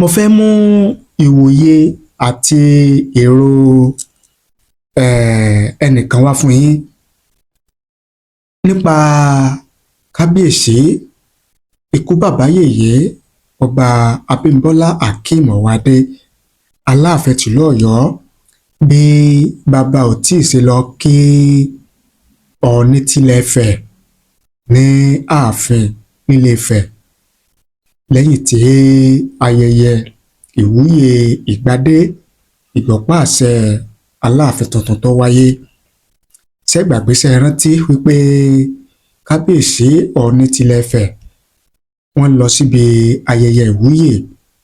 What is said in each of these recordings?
mo fẹ́ mú ìwòye àti èrò ẹnìkan wá fún yín nípa kábíyèsí ikú bàbá yèyé ọba Abímbọ́lá Akeem Ọwádé Aláàfin tìlú Ọ̀yọ́ bí bàbá ò tíì ṣe lọ kí Ọọ̀ni tilẹ̀ Ifẹ̀ ní ààfin nílé Ifẹ̀ lẹ́yìn tí ayẹyẹ ìwúyè ìgbádé ìgbọ̀pá àṣẹ Aláàfin tuntun tó wáyé. Ṣé gbàgbé ṣé rántí wípé kábíyèsí Ọọ̀ni tilẹ̀ Ifẹ̀ wọ́n lọ síbi ayẹyẹ ìwúyè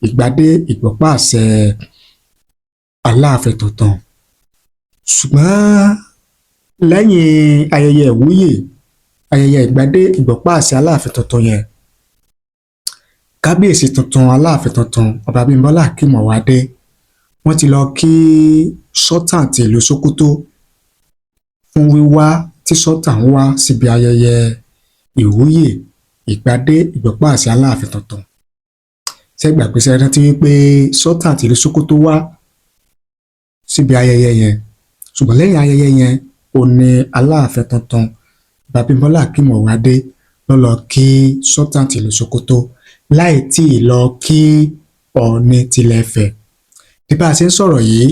ìgbádé ìgbọ̀pá àṣẹ Aláàfin tuntun, ṣùgbọ́n lẹ́yìn ayẹyẹ ìwúyè ayẹyẹ ìgbádé ìgbọ̀pá àṣẹ Aláàfin tuntun yẹn, kábíyèsí tuntun Aláàfin tuntun ọba Abímbọ́lá Akeem Ọwádé wọ́n ti lọ kí Sultan ti ìlú Sokoto fún wíwá tí Sultan wá síbi ayẹyẹ ìwúyè ìgbádé ìgbọ̀pá àṣẹ Aláàfin tuntun. Ṣé gbàgbé ṣé rántí wípé Sultan ti ìlú Sokoto wá síbi ayẹyẹ yẹn, ṣùgbọ́n lẹ́yìn ayẹyẹ yẹn Ooni Aláàfin tuntun ọba Abímbọ́lá Akeem Ọwádé ló lọ kí Sultan ti ìlú Sokoto láì tí ì lọ kí Ọọ̀ni tilẹ̀ Ifẹ̀. Bí bá a ṣe ń sọ̀rọ̀ yìí,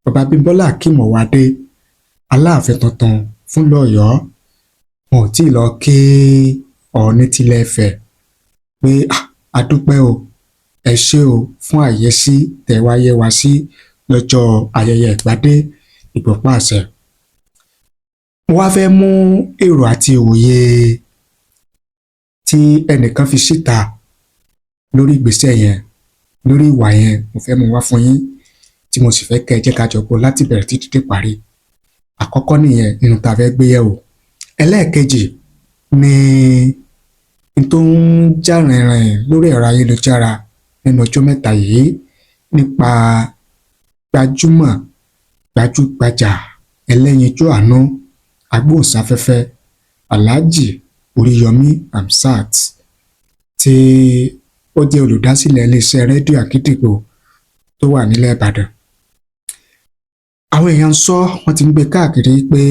ọba Abímbọ́lá Akeem Ọwádé Aláàfin tuntun fún l'Ọ̀yọ́ wọn ò tí ì lọ kí Ọọ̀ni tilẹ̀ Ifẹ̀ pé a dúpẹ́ o, ẹ ṣé o fún àyẹ́sí tẹ́ wáyé wá sí lọ́jọ́ ayẹyẹ ìgbádé ìgbọ̀pá àṣẹ. Mo wá fẹ́ mú èrò àti ìwòye tí ẹnìkan fi síta lórí ìgbésẹ̀ yẹn, lórí ìwà yẹn, mo fẹ́ mú wá fún yín tí mo sì fẹ́ kẹ́ ẹ jẹ́ ká jọ gbọ́ láti bẹ̀rẹ̀ títí dé parí. Àkọ́kọ́ nìyẹn nínú tá a fẹ́ gbé yẹ̀wò. Ẹlẹ́ẹ̀kejì ni n tó ń jà rìnrìn lórí ẹ̀rọ ayélujára nínú ọjọ́ mẹ́ta yìí nípa gbajúgbajà ẹlẹ́yinjú àánú agbóhùnsáfẹ́fẹ́ Alhaji Oríyọmí Hamzat tí ó jẹ́ olùdásílẹ̀ iléeṣẹ́ rédíò Àgídìgbò tó wà nílẹ̀ Ìbàdàn. Àwọn èèyàn sọ, wọ́n ti ń gbé káàkiri pé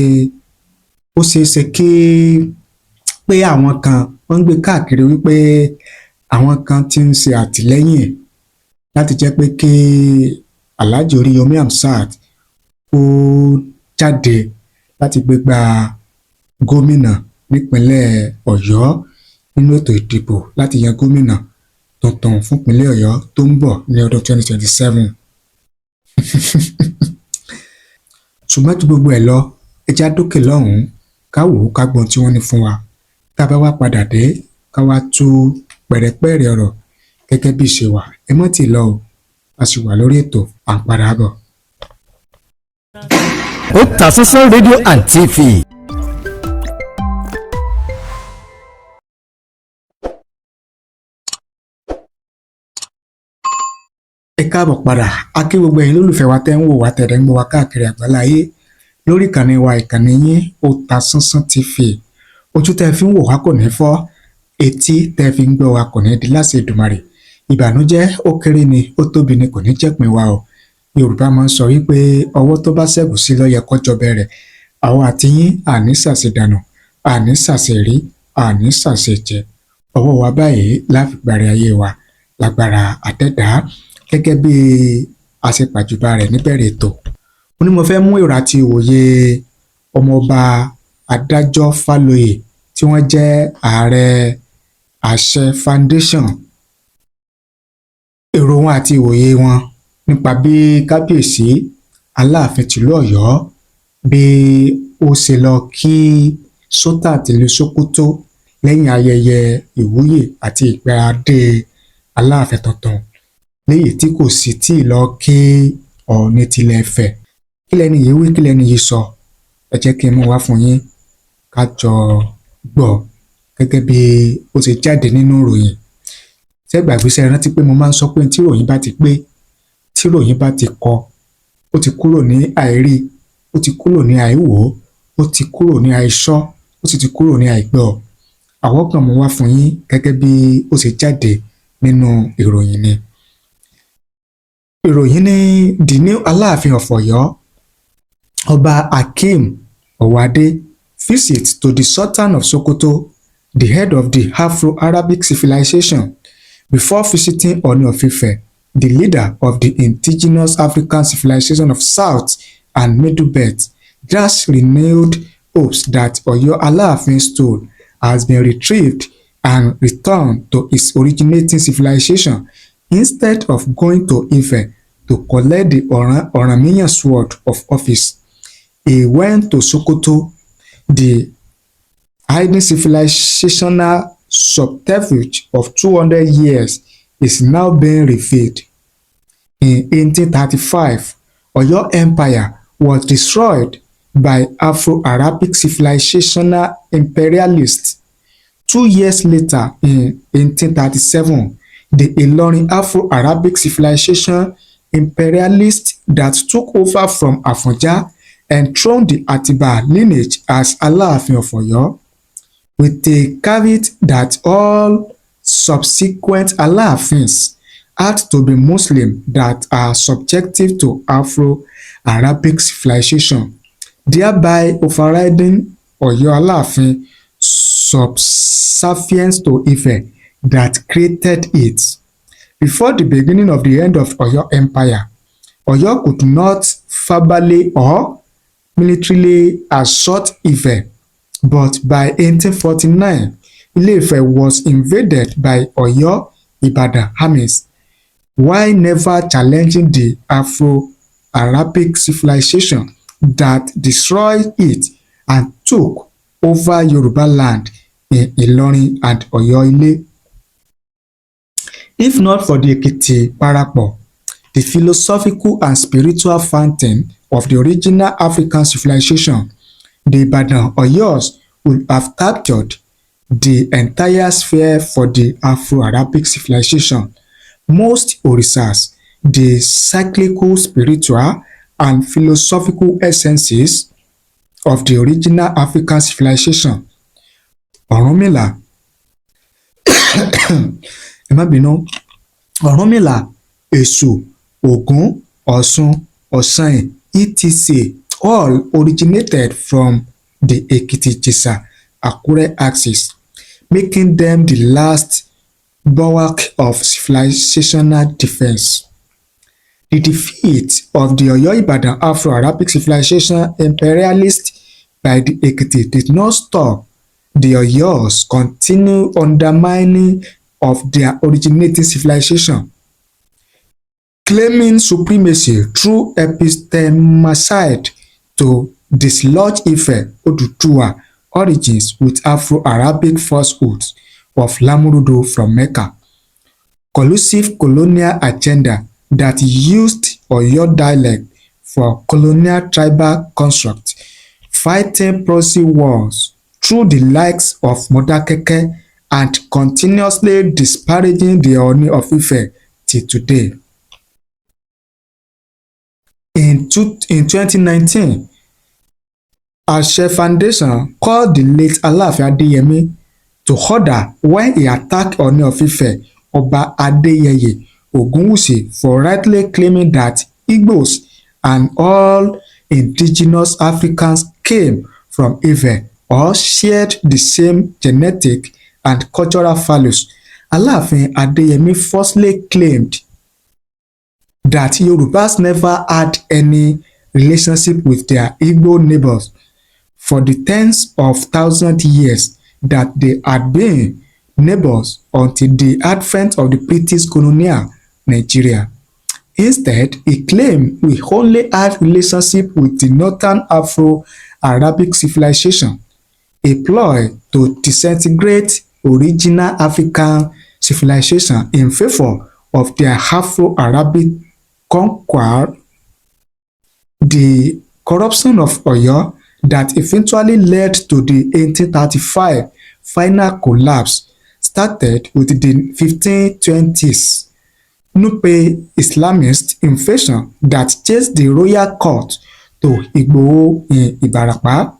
ó ṣeé ṣe pé àwọn kan wọ́n ń gbé káàkiri wípé àwọn kan ti ń ṣe àtìlẹ́yìn láti jẹ́ pé kí Alhaji Oríyọmí Hamzat ó jáde láti gbégbá gómìnà nípínlẹ̀ Ọ̀yọ́ nínú ètò ìdìbò láti yan gómìnà tuntun fún ìpínlẹ̀ Ọ̀yọ́ tó ń bọ̀ ní ọdún 2027. Ṣùgbọ́n ju gbogbo ẹ̀ lọ, ẹ já dókè lọ́hùn-ún ká wò ó ká gbọ́n tí wọ́n ní fún wa. Tá a bá wá padà dé ká wá tú pẹ̀rẹ̀pẹ̀rẹ̀ ọ̀rọ̀ gẹ́gẹ́ bí ìṣe wa. Ẹ mọ́ tì lọ o, a sì wà lórí ètò à ń padà bọ̀. Otasansan rédíò and TV. Ẹ káàbọ̀ padà, a kí gbogbo ẹ̀yin lólùfẹ́ wa tẹ́ ń wò wá tẹ̀rẹ̀ ń gbọ́ wa káàkiri àgbáláyé lórí ìkànnì wa, ìkànnì yín Otasansan TV. Ojú tẹ́ fi ń wò wá kò ní fọ́, etí tẹ́ fi ń gbọ́ wa kò ní di láṣẹ Èdùmàrè. Ìbànújẹ́ ó kéré ni ó tóbi ni kò ní jẹ́pin wa o. Yorùbá máa ń sọ wípé ọwọ́ tó bá ṣẹ́gun sí ló yẹ kó jọbẹ̀ rẹ̀. Àwọn àti yín àní ṣàṣedànù, àní ṣàṣerí, àní ṣàṣejẹ. Ọwọ́ wa báyìí láfigbárí ayé wa lágbára àtẹ́dàá gẹ́gẹ́ bí àṣepàjùbà rẹ̀ níbẹ̀rẹ̀ ètò. Mo ní mo fẹ́ mú èrò àti ìwòye ọmọọba Adájọ́ Fálóyè tí wọ́n jẹ́ ààrẹ Àṣẹ Foundation, èrò wọn àti ìwòye wọn nípa bí kábíyèsí Aláàfin tìlú Ọ̀yọ́ bí ó ṣe lọ kí Sultan tìlú Sokoto lẹ́yìn ayẹyẹ ìwúyè àti ìgbàdé Aláàfin tuntun, léyìí tí kò sì tí ì lọ kí Ọọ̀ni tilẹ̀ Ifẹ̀. Kí lẹni yìí wí, kí lẹni yìí sọ? Ẹ jẹ́ kí n mú wá fún yín ká jọ gbọ́ gẹ́gẹ́ bí ó ṣe jáde nínú ìròyìn. Ṣé gbàgbé ṣé rántí pé mo máa ń sọ pé tí ìròyìn bá ti pé, tí ìròyìn bá ti kọ, ó ti kúrò ní àìrí, ó ti kúrò ní àìwò, ó ti kúrò ní àìsọ, ó sì ti kúrò ní àìgbọ́. Àwọn kan mú wá fún yín gẹ́gẹ́ bí ó ṣe jáde nínú ìròyìn ni. Ìròyìn ní the new Alaafin of Oyo, Ọba Hakeem Owade, visit to the Sultan of Sokoto, the head of the Afro-Arabic civilization, before visiting Ooni of Ife, the leader of the indigenous African civilization of South and Middle Belt, just renewed hopes that Oyo Alaafin stone has been retrieved and returned to its originating civilization instead of going to Ife to collect the Oramiyan sword of office. He went to Sokoto. The hidden civilizational subterfuge of 200 years is now being revealed. In 1835, Oyo Empire was destroyed by Afro-Arabic civilizational imperialists. 2 years later, in 1837, the Ilorin Afro-Arabic civilization imperialists that took over from Afonja enthroned the Atiba lineage as Alaafin of Oyo, with a caveat that all subsequent Alaafins had to be Muslim that are subjective to Afro-Arabic civilization, thereby overriding Oyo Alaafin subservience to Ife that created it. Before the beginning of the end of Oyo Empire, Oyo could not verbally or militarily assault Ife, but by 1849, Ileife was invaded by Oyo Ibadan armies, while never challenging the Afro-Arabic civilization that destroyed it and took over Yoruba land in Ilorin and Oyo Ile. If not for the Ekiti Parapọ̀, the philosophical and spiritual fountain of the original African civilization, the Ibadan Oyos would have captured the entire sphere for the Afro-Arabic civilization. Most Orisas, the cyclical spiritual and philosophical essences of the original African civilization. Ọ̀rúnmìlà ẹ má bínú. Ọ̀rúnmìlà, Èṣù, Ògún, Ọ̀ṣun, Ọ̀ṣàyìn, etc. all originated from the Ekiti-Jesa-Akure axis, making them the last bulwark of civilizational defense. The defeat of the Oyo-Ibadan Afro-Arabic civilization imperialists by the Ekiti did not stop the Oyos continue undermining of their originating civilization, claiming supremacy through Epistemicide to dislodge Ife Oduduwa origins with Afro-Arabic falsehoods of Lamurudu from Mecca. Collusive colonial agenda that used Oyo dialect for colonial tribal construct, fighting proxy wars through the likes of Modakeke and continuously disparaging the Ooni of Ife till today. In 2019, Àṣẹ Foundation called the late Alaafin Adeyemi to order when he attacked Ooni of Ife, Ọba Adeyeye Ogunwusi, for rightly claiming that Igbos and all indigenous Africans came from Ife or shared the same genetic and cultural values. Alaafin Adeyemi falsely claimed that Yorubas never had any relationship with their Igbo neighbors for the tens of thousands of years that they had been neighbors until the advent of the British Colonial Nigeria. Instead, he claimed we only had relationship with the Northern Afro-Arabic civilization, a ploy to disintegrate original African civilization in favor of their Afro-Arabic conqueror. The corruption of Oyo that eventually led to the 1835 final collapse started with the 1520s Nupe Islamist invasion that chased the royal court to Igboho in Ibarapa,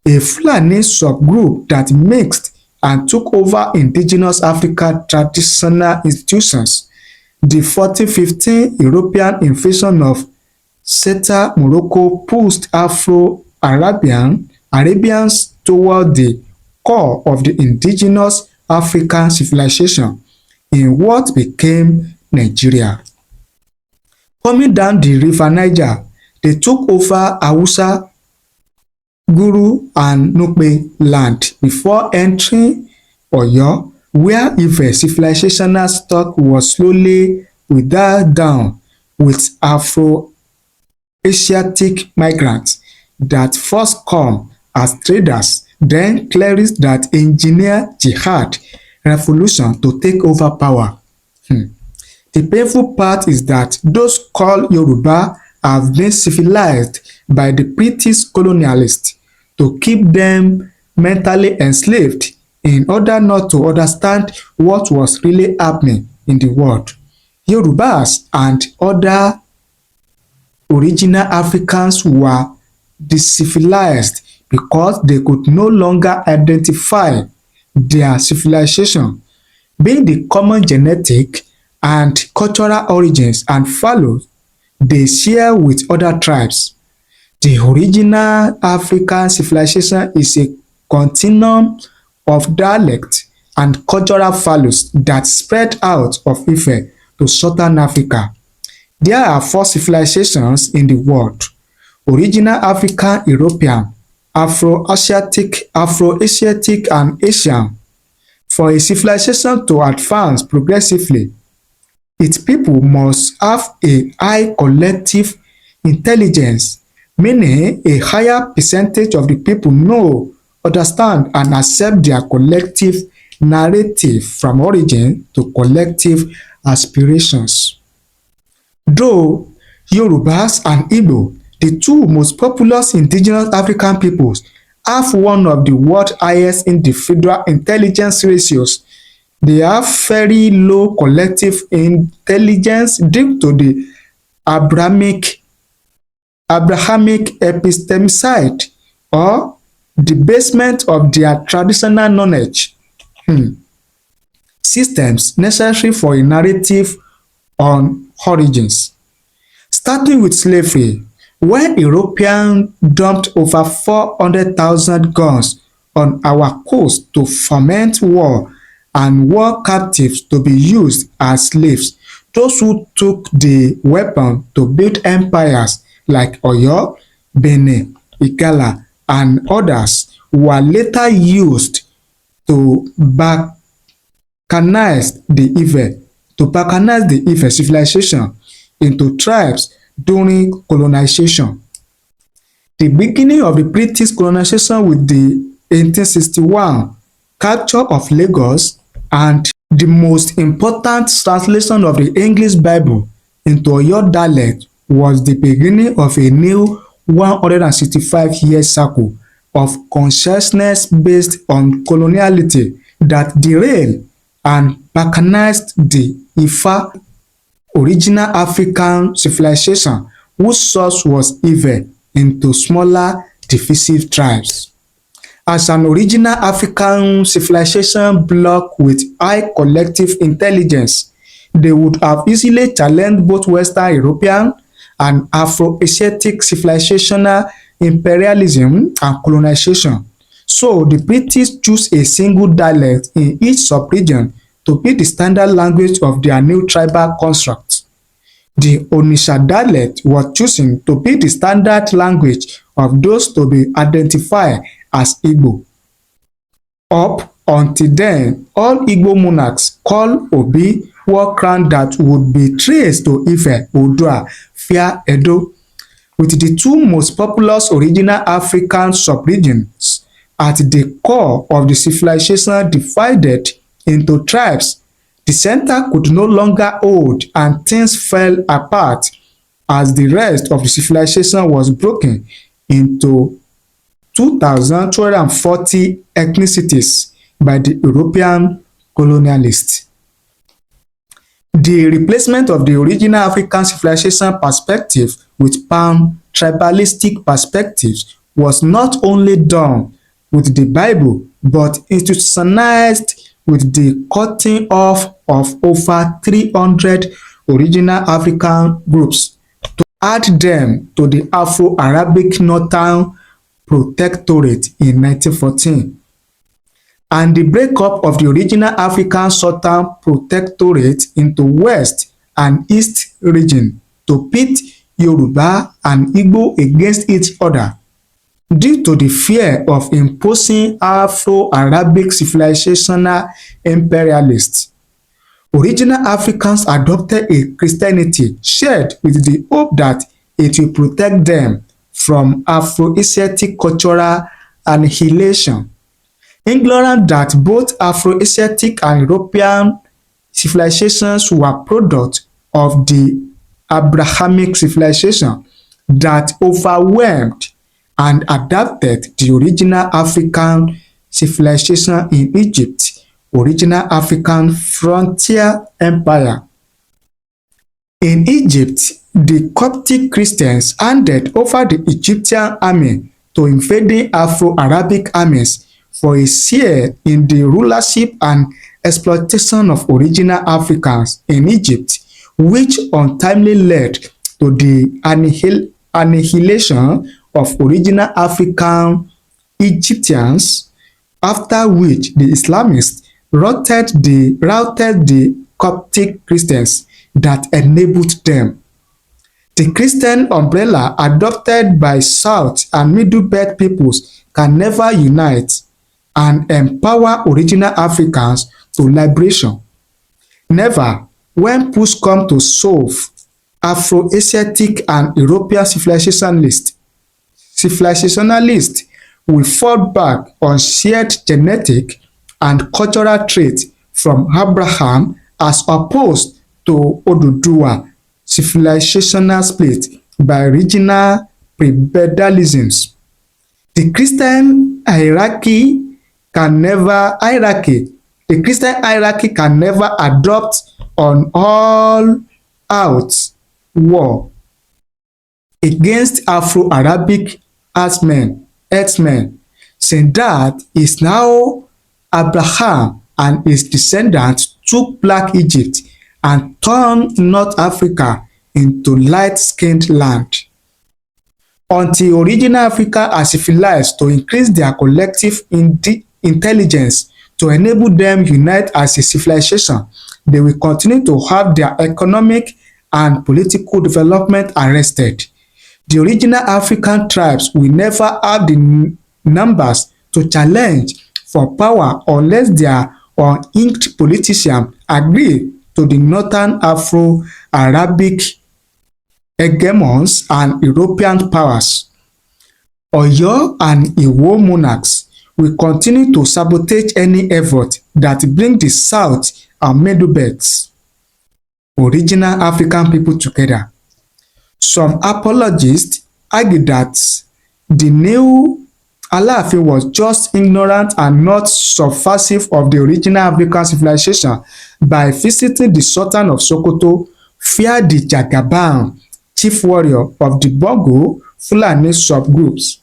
a Fulani subgroup that mixed and took over indigenous African traditional institutions. The 1415 European invasion of Ceuta, Morocco pushed Arabians toward the core of the indigenous African civilization in what became Nigeria. Coming down the river Niger, they took over Hausa, Guru and Nupe land before entering Oyo, where Ife civilizational stock was slowly withered down with Afro-Asiatic migrants that first come as traders, then clerics that engineered jihad revolution to take over power. The painful part is that those called Yoruba have been civilized by the British colonialists to keep them mentally enslaved in order not to understand what was really happening in the world. Yorubas and other original Africans were decivilized because they could no longer identify their civilization, being the common genetic and cultural origins and values they share with other tribes. The original African civilization is a continuum of dialect and cultural values that spread out of Ife to southern Africa. There are 4 civilizations in the world: original African, European, Afro-Asiatic, and Asian. For a civilization to advance progressively, its people must have a high collective intelligence, meaning a higher percentage of the people know, understand, and accept their collective narrative from origin to collective aspirations. Though Yorubas and Igbo, the 2 most populous indigenous African peoples, have one of the world's highest individual intelligence ratios, they have very low collective intelligence due to the Abrahamic Epistemicide, or debasement of their traditional knowledge systems necessary for a narrative on origins. Starting with slavery, when Europeans dumped over 400,000 guns on our coast to foment war and war captives to be used as slaves, those who took the weapon to build empires like Oyo, Benin, Igala, and others were later used to balkanize the Ife civilization into tribes during colonization. The beginning of the British colonization with the 1861 capture of Lagos and the most important translation of the English Bible into Oyo dialect was the beginning of a new 165-year cycle of consciousness based on coloniality that derailed and balkanized the Ifa original African civilization, whose source was Ife, into smaller divisive tribes. As an original African civilization bloc with high collective intelligence, they would have easily challenged both Western European and Afro-Asiatic civilizational imperialism and colonization. So the British chose a single dialect in each sub-region to be the standard language of their new tribal construct. The Onitsha dialect was chosen to be the standard language of those to be identified as Igbo. Up until then, all Igbo monarchs called Obi wore crown that would be traced to Ife, Oodua, via Edo, with the 2 most populous original African sub-regions at the core of the civilization divided into tribes. The center could no longer hold and things fell apart as the rest of the civilization was broken into 2,240 ethnicities by the European colonialists. The replacement of the original African civilization perspective with pan-tribalistic perspectives was not only done with the Bible but institutionalized with the cutting off of over 300 original African groups to add them to the Afro-Arabic Northern Protectorate in 1914, and the breakup of the original African Southern Protectorate into West and East region to pit Yoruba and Igbo against each other due to the fear of imposing Afro-Arabic civilizational imperialists. Original Africans adopted a Christianity shared with the hope that it will protect them from Afro-Asiatic cultural annihilation, ignorant that both Afro-Asiatic and European civilizations were products of the Abrahamic civilization that overwhelmed and adapted the original African civilization in Egypt, original African frontier empire. In Egypt, the Coptic Christians handed over the Egyptian army to invading Afro-Arabic armies for a share in the rulership and exploitation of original Africans in Egypt, which ultimately led to the annihilation of original African Egyptians, after which the Islamists routed the Coptic Christians that enabled them. The Christian umbrella adopted by South and Middle Belt peoples can never unite and empower original Africans to liberation. Never, when push come to solve Afro-Asiatic and European civilizationalists will fall back on shared genetic and cultural traits from Abraham as opposed to Oduduwa civilizational split by regional prebendalisms. The Christian hierarchy can never adopt an all-out war against Afro-Arabic herdsmen, since that is now Abraham and his descendants took Black Egypt and turned North Africa into light-skinned land. Until original Africa are civilized to increase their collective intelligence to enable them unite as a civilization, they will continue to have their economic and political development arrested. The original African tribes will never have the numbers to challenge for power unless their uninked politicians agree to the Northern Afro-Arabic hegemons and European powers. Oyo and Iwo monarchs will continue to sabotage any effort that bring the South and Middle Belts, original African people together. Some apologists argue that the new Alaafin was just ignorant and not subversive of the original African civilization by visiting the Sultan of Sokoto via the Jagaban, chief warrior of the Bongo Fulani subgroups.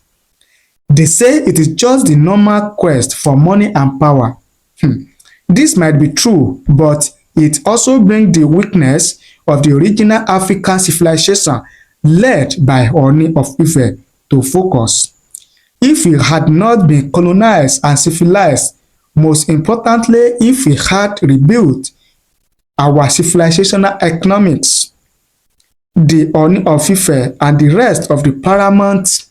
They say it is just the normal quest for money and power. This might be true, but it also brings the weakness of the original African civilization led by Ooni of Ife to focus. If we had not been colonized and civilized, most importantly, if we had rebuilt our civilizational economics, the Ooni of Ife and the rest of the paramount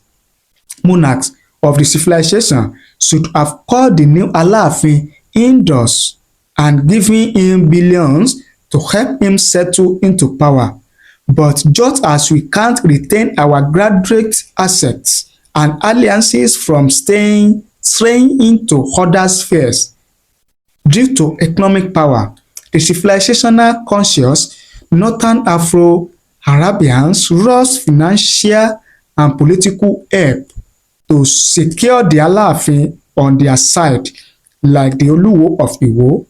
monarchs of the civilization should have called the new Alaafin indoors and given him billions to help him settle into power. But just as we can't retain our graduate assets and alliances from straying into other spheres due to economic power, the civilizational conscious Northern Afro-Arabians rushed financial and political help to secure the Alaafin on their side, like the Oluwo of Iwo,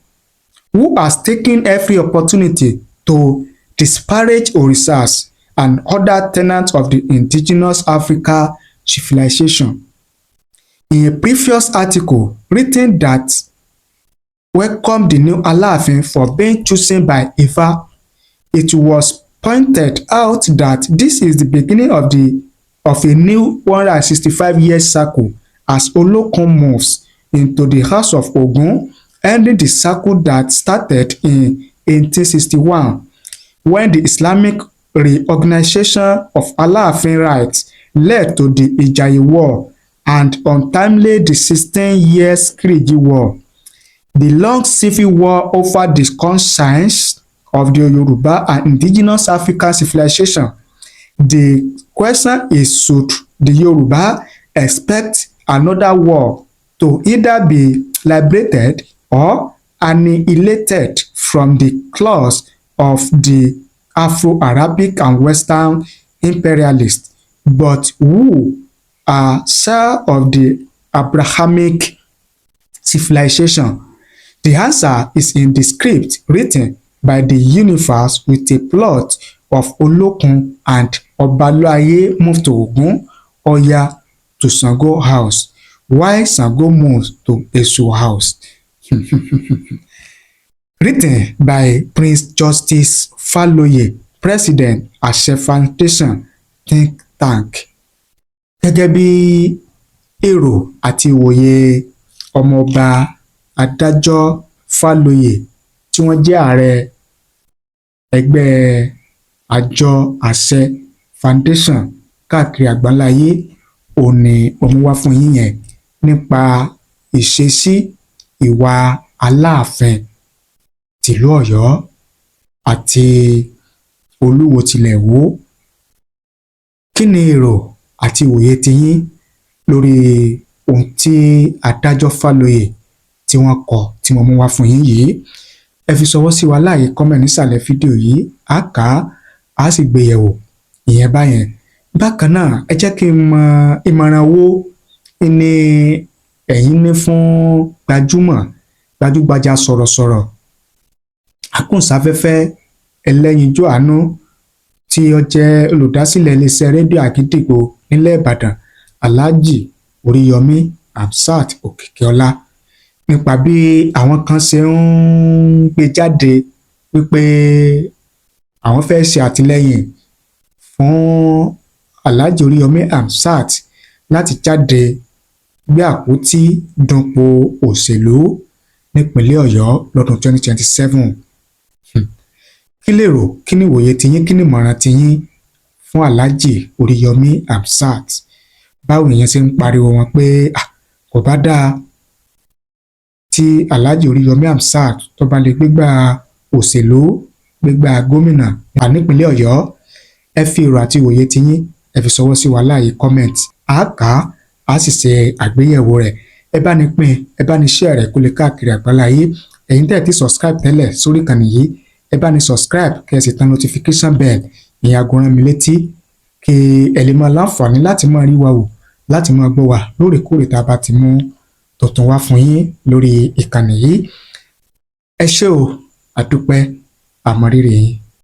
who has taken every opportunity to disparage Orishas and other tenets of the indigenous Africa civilization. In a previous article written that welcomed the new Alaafin for being chosen by Ifa, it was pointed out that this is the beginning of a new 165-year cycle as Olokun moves into the House of Ogun, ending the cycle that started in 1861 when the Islamic reorganization of Alaafin rights led to the Ijaye War and untimely the 16-year Kiriji War. The long civil war over the conscience of the Yoruba and indigenous African civilization. The question is, should the Yoruba expect another war to either be liberated or annihilated from the claws of the Afro-Arabic and Western imperialists, but who are share of the Abrahamic civilization? The answer is in the script written by the universe with a plot of Olokun and Obaloaye move to Ogun, Oya to Sango house, while Sango moves to Esu house. Written by Prince Justice Faloye, President Àṣẹ Foundation think tank. Gẹ́gẹ́ bí èrò àti ìwòye ọmọọba adájọ́ Faloye tí wọ́n jẹ́ ààrẹ ẹgbẹ́ àjọ Àṣẹ Foundation káàkiri àgbáláyé, òní òun wá fún yín yẹn nípa ìṣesí ìwà Aláàfin tìlú Ọ̀yọ́ àti Olúwo tilẹ̀ Ìwó. Kí ni èrò àti ìwòye tiyín lórí ohun tí adájọ́ Faloye tí wọ́n kọ tí mo mú wá fún yín yìí? Ẹ fi ṣọwọ́ sí wa láàyè kọ́mẹ̀ nísàlẹ̀ fídíò yìí, á kà á sì gbé yẹ̀wò ìyẹn báyẹn. Bákan náà, ẹ jẹ́ kí n mọ ìmọ̀ràn wo ni ẹ̀yin ní fún gbajúgbajà sọ̀rọ̀sọ̀rọ̀ akùnsáfẹ́fẹ́ ẹlẹ́yinjú àánú tí ó jẹ́ olùdásílẹ̀ iléeṣẹ́ rédíò Àgídìgbo nílẹ̀ Ìbàdàn, Alhaji Oríyọmí Hamzat Òkìkíọlá, nípa bí àwọn kan ṣe ń gbé jáde wípé àwọn fẹ́ ṣe àtìlẹ́yìn fún Alhaji Oríyọmí Hamzat láti jáde gbé àpótí dupò òṣèlú nípínlẹ̀ Ọ̀yọ́ lọ́dún 2027. Kí lèrò, kí ni ìwòye tiyín, kí ni ìmọ̀ràn tiyín fún Alhaji Oríyọmí Hamzat? Báwo nìyẹn ṣe ń pariwo wọn pé kò bá dáa tí Alhaji Oríyọmí Hamzat tó bá lè gbégbá òṣèlú, gbégbá gómìnà nípínlẹ̀ Ọ̀yọ́? Ẹ fi èrò àti ìwòye tiyín ẹ fi ṣọwọ́ sí wa láàyè comment, á kà á sì ṣe àgbéyẹ̀wò rẹ̀. Ẹ bá ní pín, ẹ bá ní share rẹ̀ kó lè káàkiri àgbáláyé. Ẹ̀yin tẹ́ ẹ ti subscribe tẹ́lẹ̀ sórí ìkànnì yìí, ẹ bá ní subscribe kí ẹ sì tan notification bell, ìyẹn aago rán mi létí, kí ẹ lè máa láǹfààní láti máa rí wa wò, láti máa gbọ́ wa lóòrèkóòrè tá a bá ti mú tuntun wá fún yín lórí ìkànnì yìí. Ẹ ṣé o, àdúpẹ́, àmọrírì yín.